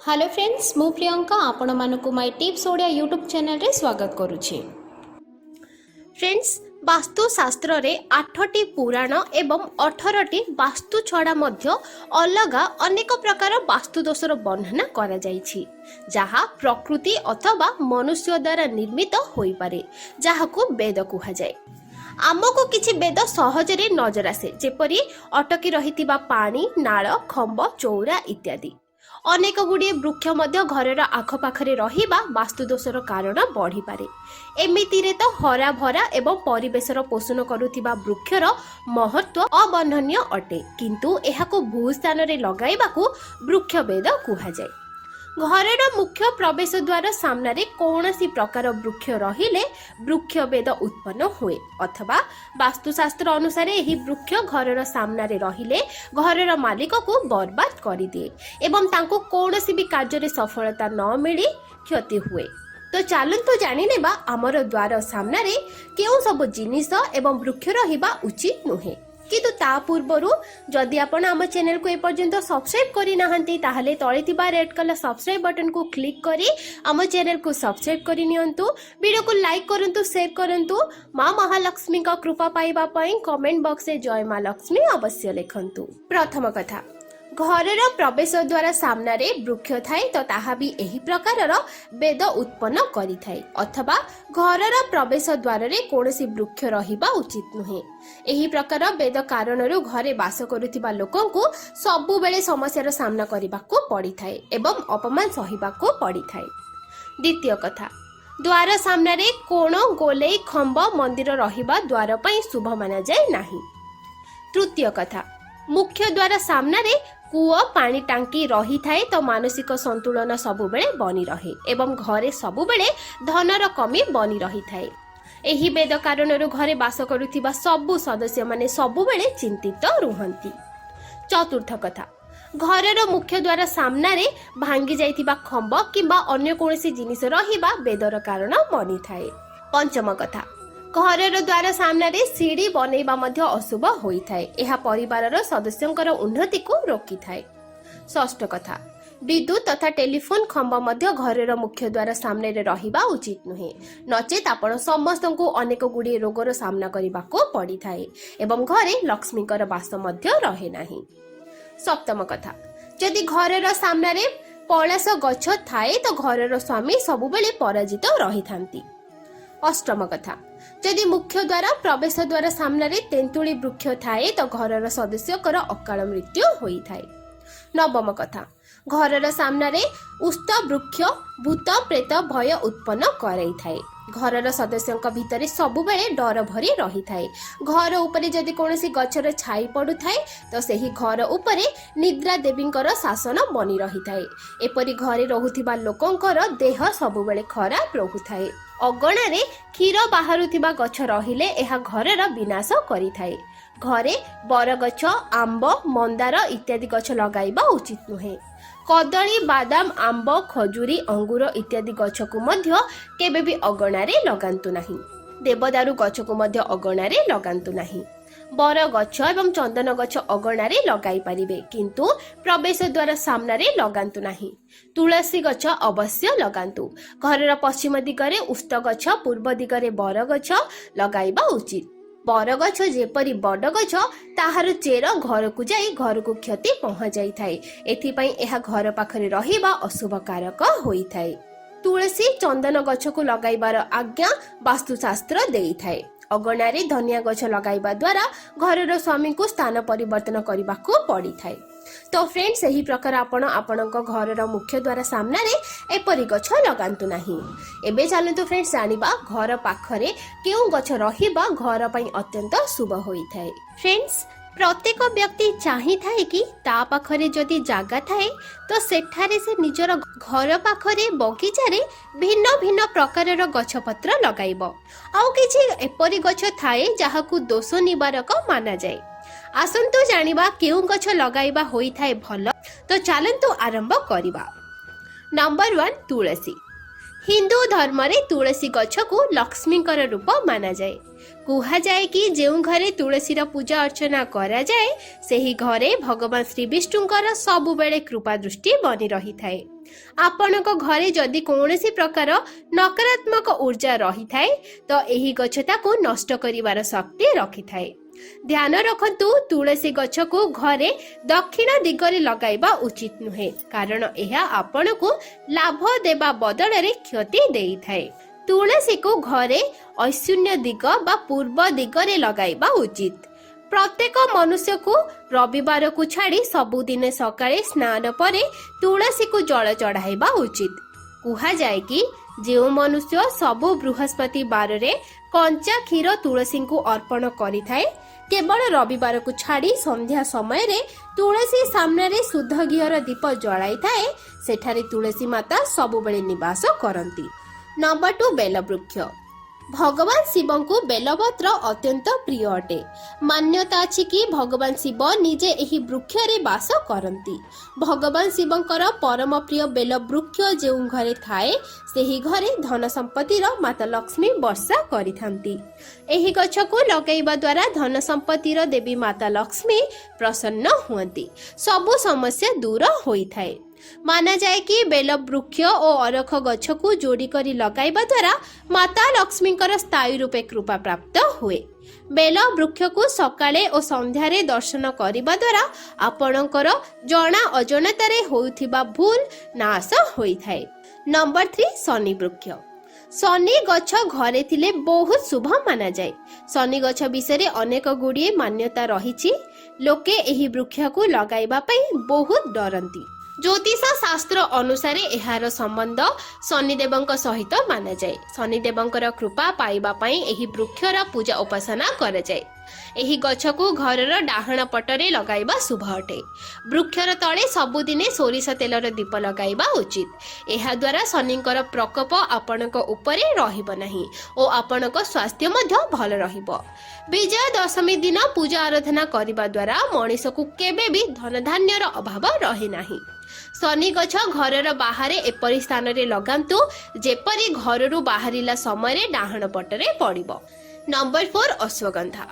Hello friends मु प्रियंका आपण मानक my tips Odia YouTube channel रे स्वागत करुछि। फ्रेंड्स वास्तुशास्त्र रे 8टी पुराण एवं 18टी वास्तु छड़ा मध्य अलगा अनेक प्रकार वास्तु दोषर वर्णना करा जाइछि जहा प्रकृति अथवा मनुष्य द्वारा निर्मित होई पारे जाहाकू वेद कुहा जाय। आमको किछि वेद सहजरे नजर आसे जेपरि अटकी रहितिबा पानी नाळ खंब चौरा इत्यादि। अनेक गुड़िए वृक्ष मध्य घरर आखपाखरे रहिबा वास्तुदोषर कारण बढ़ी पारे। एमितिरे तो हरा भरा एवं परिवेशर पोषण करुथिबा वृक्षर महत्व अवर्णनीय अटे किंतु एहाको भूस्थान रे लगाइबाकू वृक्ष वेद कुहा जाय। घरर मुख्य प्रवेश द्वार सामने कौनसी प्रकार वृक्ष रहिले वृक्ष वेद उत्पन्न हुए अथवा वास्तुशास्त्र अनुसार यही वृक्ष घरर सामने रहिले घरर मालिक को बर्बाद कर दिए एवं तांको कौनसी भी कार्य सफलता न मिली क्षति हुए। तो चलतु जानी नेबा आमर द्वार सामने केउ सब जिनिस एवं वृक्ष रहिबा उचित नुहे किंतु ता पूर्वरु जदि आपण आम चैनल को एपर्यंत सब्सक्राइब करि नाहंती ताहले तळे थिबा रेड कलर सब्सक्राइब बटन को क्लिक करी आम चैनल को सब्सक्राइब करि नियंतु। वीडियो को लाइक करंतु शेयर करंतु। मां महालक्ष्मी का कृपा पाइबा पई कमेंट बॉक्स में जय मां लक्ष्मी अवश्य लिखंतु। प्रथम कथा घरर प्रवेश द्वार सामने वृक्ष थाए तो ताहा भी एही प्रकारर वेद उत्पन्न करि थाए अथवा घरर प्रवेश द्वार रे कोनोसी वृक्ष रहिबा उचित नुहे। एही प्रकार वेद कारणरू घरे वास करुथिबा लोकंकु सबु बेले समस्यार सामना करिबाकू पड़ी थाए एवं अपमान सहिबाकू पड़ी थाए। द्वितीय कथा द्वार सामने कोण गोलेई खंब मंदिर रहिबा द्वार पई शुभ माना जाय नाही। तृतीय कथा मुख्य द्वार सामने कूओ पानी टांकी रही थाए तो मानसिक संतुलन सबुबेले बनी रहे एवं घरे सबुबेले धनर कमी बनी रही थाए। एही वेद कारणरू घरे वास करुथिबा सबु सदस्य माने सबुबेले चिंतित रुहंती। चतुर्थ कथा घरर मुख्य द्वार सामने भांगी जाइथिबा खंब किंबा अन्य कोनोसी जिनिस रहिबा वेदर कारण बनी थाए। पंचम कथा घरर द्वार सामने सीढ़ी बनैबा मध्य अशुभ होइथाए एहा परिवारर सदस्यंकर उन्नति को रोकी थाए। षष्ठ कथा विद्युत तथा टेलीफोन खंब मध्य घरर मुख्य द्वार सामने रहिबा उचित नुहे नचेत आपण समस्तंकु अनेक गुडी रोगर सामना करिबाको पड़ी थाए एवं घरे लक्ष्मीकर वास मध्य रहे नाही। सप्तम कथा यदि घरर सामने पलाश गछ थाए तो घरर स्वामी सबुबेले पराजित रही थांती। अष्टम कथा यदि मुख्य द्वार प्रवेश द्वार सामने तेंतुली वृक्ष थाए तो घरर सदस्यकर अकाल मृत्यु होई थाए। नवम कथा घरर सामने उष्ट वृक्ष भूत प्रेत भय उत्पन्न कराई थाए घरर सदस्यंक भितरे सबुबेले डर भरी रही थाए। घर उपरे जदि कोनोसी गछर छाई पडु थाए तो सेही घर उपरे निद्रा देवींकर शासन बनी रही थाए एपरि घरे रहुथिबा लोकंकर देह सबुबेले खराब रहु थाए। अगणारे क्षीर बाहरुथिबा गछ रहिले एहा घरर विनाश करि थाए। घरे बरगछ आंब मंदार इत्यादि गछ लगाइबा उचित नुहे। कदली बादाम आंब खजुरी अंगूर इत्यादि गछ को मध्य केबे भी अगणारे लगांतु नाही। देवदारू गछ को मध्य अगणारे लगांतु नाही। बर गछ एवं चंदन गछ अगणारे लगाई पारिबे किंतु प्रवेश द्वार सामने लगांतु नाही। तुलसी गछ अवश्य लगांतु। घरर पश्चिम दिगरे उष्ट गछ पूर्व दिगरे बर गछ लगाइबा उचित। बरगछ जेपरी बड़ गछ ताहार चेर घर को जाई घर को क्षति पहुंचाई थाए एथिपाई एहा घर पाखरे रहिबा अशुभ कारक होई थाए। तुलसी चंदन गछ को लगाइबार आज्ञा वास्तुशास्त्र देई थाए। अगणारे धनिया गछ लगाइबा द्वारा घरर स्वामी को स्थान परिवर्तन करबाकू पड़ी थाए। तो फ्रेंड्स यही प्रकार आपण आपणक घरर मुख्य द्वार सामने एपरी गछ लगांतु नाही। एबे चलंतु फ्रेंड्स जानिबा घर पाखरे केउ गछ रहिबा घर पई अत्यंत शुभ होई थाए। फ्रेंड्स प्रत्येक व्यक्ति चाही थाए कि ता पाखरे जदि जागा थाए तो सेठारे से निजर घर पाखरे बगीचारे भिन्न भिन्न प्रकारर गछपत्र लगाइब। आउ किछि एपरी गछ थाए जाहाकू दोष निवारक माना जाए। आसंतु जानिबा केउ गछ लगाइबा होई थाए भल। तो चलंतु आरंभ करिबा। नंबर 1 तुलसी। हिंदू धर्म रे तुलसी गछ को लक्ष्मीकर रूप माना जाए। कुहा जाए कि जेउ घरे तुलसीर पूजा अर्चना करा जाए सेही घरे भगवान श्री विष्णुकर सबु बेले कृपा दृष्टि बनी रही थाए। आपणक घरे जदि कौनसी प्रकार नकारात्मक ऊर्जा रही थाए तो एही गछ ताको नष्ट करिवार शक्ति रखी थाए। ध्यान रखंतु तुलसी गछ को घरे दक्षिण दिगरे लगाइबा उचित नुहे, कारण यह आपण को लाभ देबा बदल रे क्षति देई थाए। तुलसी को घरे ऐशून्य दिग बा पूर्व दिगरे लगाइबा उचित। प्रत्येक मनुष्य को रविवार को छाड़ी सबुदिन सकाळे स्नान परे तुलसी को जल चढ़ाइबा उचित। कुहा जाए कि जो मनुष्य सबु बृहस्पति बार रे कंचा क्षीर तुलसी को अर्पण करि थाए केवल रविवार को छाड़ी संध्या समय रे तुलसी सामने रे शुद्ध घीर दीप जलाई थाए सेठारे तुलसी माता सबुबेले निवास करंती। नंबर 2 बेलवृक्ष। भगवान शिव को बेलपत्र अत्यंत प्रिय अटे। मान्यता अछि कि भगवान शिव निजे एही वृक्ष रे वास करंती। भगवान शिवंकर परम प्रिय बेलवृक्ष जो घरे थाए सेही घरे धन संपत्तिर माता लक्ष्मी वर्षा करिथांती। एही गछ को लगाइबा द्वारा धन संपत्तिर देवी माता लक्ष्मी प्रसन्न हुअंती, सबु समस्या दूर होइथाए। माना जाए कि बेल वृक्ष और अरख गछ को जोड़ी करी लगाइबा द्वारा माता लक्ष्मीकर स्थायी रूपे कृपा प्राप्त हुए। बेल वृक्ष को सकाळे और संध्यारे दर्शन करिबा द्वारा आपणकर जना अजनतारे होउथिबा भूल नाश होइथाए। नंबर 3 शनि वृक्ष। शनि गछ घरे थिले बहुत शुभ माना जाए। शनि गछ विषय अनेक गुड़िए मान्यता रही। लोके एही वृक्ष को लगाइबा पई बहुत डरंती। ज्योतिष शास्त्र अनुसार एहार संबंध शनिदेवଙ୍କ सहित माना जाए। शनिदेवଙ୍କର कृपा पाइबा पई एही वृक्षर पूजा उपासना करा जाए। एही गछ को घरर डाहण पटरे लगाइबा शुभ अटे। वृक्षर तले सबुदिने सोरिष तेलर दीप लगाइबा उचित। एहा द्वारा शनिଙ୍କର प्रकोप आपणक उपरे रहिब नाही ओ आपणक स्वास्थ्य मध्य भल रहिब। विजय दशमी दिन पूजा आराधना करिबा द्वारा मनीष को केबे भी धन धान्यर अभाव रहे नाही। शनि गछ घरर बाहर एपरी स्थान रे लगांतु जेपरी घररू बाहरिला समय डाहण पटरे पड़िबो। नंबर 4 अश्वगंधा।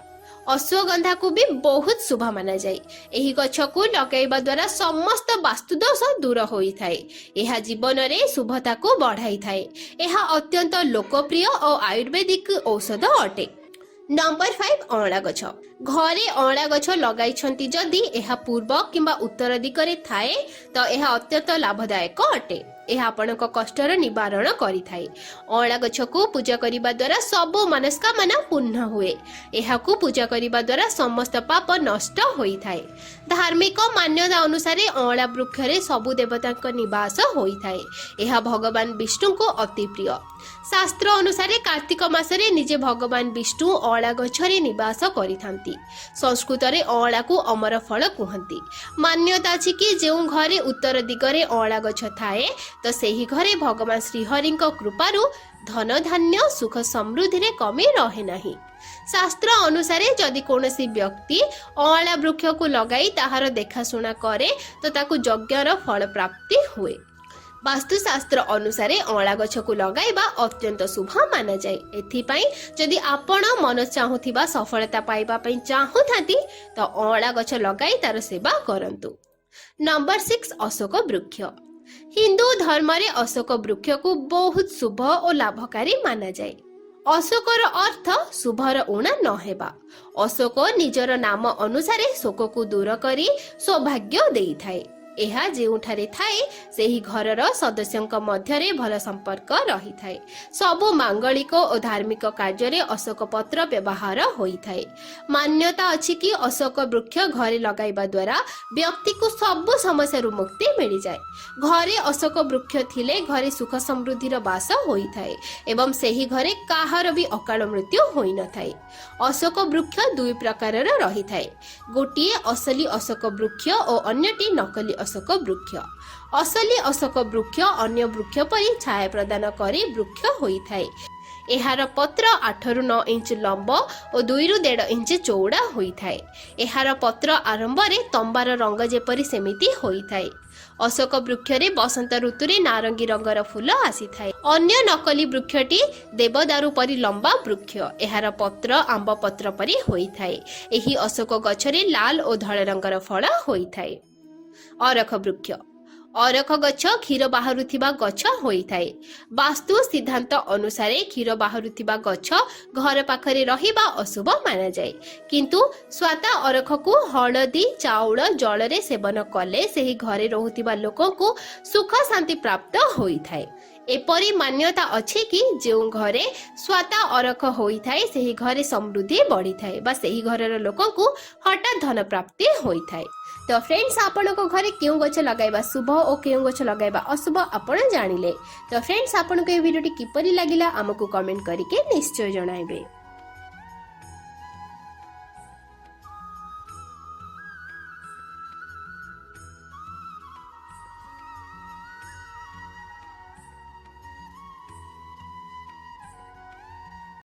अश्वगंधा को भी बहुत शुभ माना जाए। एही गछ को लगाइबा द्वारा समस्त वास्तुदोष दूर होई थाए। एहा जीवन रे शुभता को बढ़ाई थाए। एहा अत्यंत लोकप्रिय और आयुर्वेदिक औषध अटे। नंबर 5 अँला गछ। घरे अँला गछ लगाइछंती जदि एहा पूर्व किंबा उत्तर दिगरे थाए तो एहा अत्यंत लाभदायक अटे। एहा आपणक कष्टर निवारण करि थाए। अँला गछ को पूजा करिबा द्वारा सब मनस्कामना पूर्ण हुए। एहा को पूजा करिबा द्वारा समस्त पाप नष्ट होई थाए। धार्मिक मान्यता अनुसार अँला वृक्ष रे सबु देवतांक निवास होई थाए। एहा भगवान विष्णु को अति प्रिय। शास्त्र अनुसार कार्तिक मासरे निजे भगवान विष्णु अँला गछरे निवास करिथांती। संस्कृत रे अँला को अमर फल कहंती। मान्यता अछि कि जेउ घरे उत्तर दिगरे अँला गछ थाए तो सेही घरे भगवान श्रीहरिଙ୍କ कृपारू धन धान्य सुख समृद्धि रे कमी रहे नाही। शास्त्र अनुसार जदि कोनोसी व्यक्ति अँला वृक्ष को लगाई ताहार देखाशुना करे तो ताकू यज्ञर फल प्राप्ति हुए। वास्तुशास्त्र अनुसार अँला गछ को लगाइबा अत्यंत शुभ माना जाए। एथिपाई जदि आपण मन चाहुथिबा सफलता पाइबा पई चाहुथांती तो अँला गछ लगाई तार सेवा करंतु। नंबर 6 अशोक वृक्ष। हिंदू धर्म रे अशोक वृक्ष को बहुत शुभ और लाभकारी माना जाए। अशोकर अर्थ शुभर ऊणा न हेबा। अशोक निजर नाम अनुसार शोक को दूर करी सौभाग्य देई थाए। एहा जेउठारे थाए सेही घरर सदस्यंक मध्यरे भल संपर्क रही थाए। सबु मांगलिक और धार्मिक कार्य रे अशोक पत्र व्यवहार होई थाए। मान्यता अछि कि अशोक वृक्ष घरे लगाइबा द्वारा व्यक्ति को सबु समस्या रु मुक्ति मिल जाए। घरे अशोक वृक्ष थिले घरे सुख समृद्धिर वास होई थाए एवं सेही घरे काहार भी अकाल मृत्यु होई न थाए। अशोक वृक्ष दुई प्रकारर रही थाए। गोटिए असली अशोक वृक्ष और अन्यटी नकली अशोक वृक्ष। असली अशोक वृक्ष अन्य वृक्ष परि छाया प्रदान करी वृक्ष होई थाए। एहार पत्र 8 ରୁ 9 इंच लंब और 2 ରୁ 1.5 इंच चौड़ा होई थाए। एहार पत्र आरंभ रे तंबार रंग जेपरी सेमिति होई थाए। अशोक वृक्ष रे बसंत ऋतु रे नारंगी रंगर फूल आसी थाए। अन्य नकली वृक्षटी देवदारू परी लंबा वृक्ष, एहार पत्र आंब पत्र परी होई थाए। एही अशोक गछरे लाल और धला रंगर फल होई थाए। अरख वृक्ष अरख गछ क्षीर बाहरुथिबा गछ होई थाए। वास्तु सिद्धांत अनुसार क्षीर बाहरुथिबा गछ घर पाखरे रहिबा अशुभ माना जाए, किंतु स्वाता अरख को हळदी चाउल जल रे सेवन कले सेही घरे रहुथिबा लोकंकु सुख शांति प्राप्त होई थाए। एपरी मान्यता अछि कि जो घरे स्वाता अरख होई थाए सेही घरे समृद्धि बढ़ी थाए बा सेही घरर लोकंकु हठात धन प्राप्ति होई थाए। तो फ्रेंड्स, आपण को घरे क्यों गछ लगाइबा शुभ और क्यों गछ लगाइबा अशुभ आपण जानिले। तो फ्रेंड्स, आपण को ये वीडियो किपरि लागिला हमकु कमेंट करके निश्चय जणाइबे।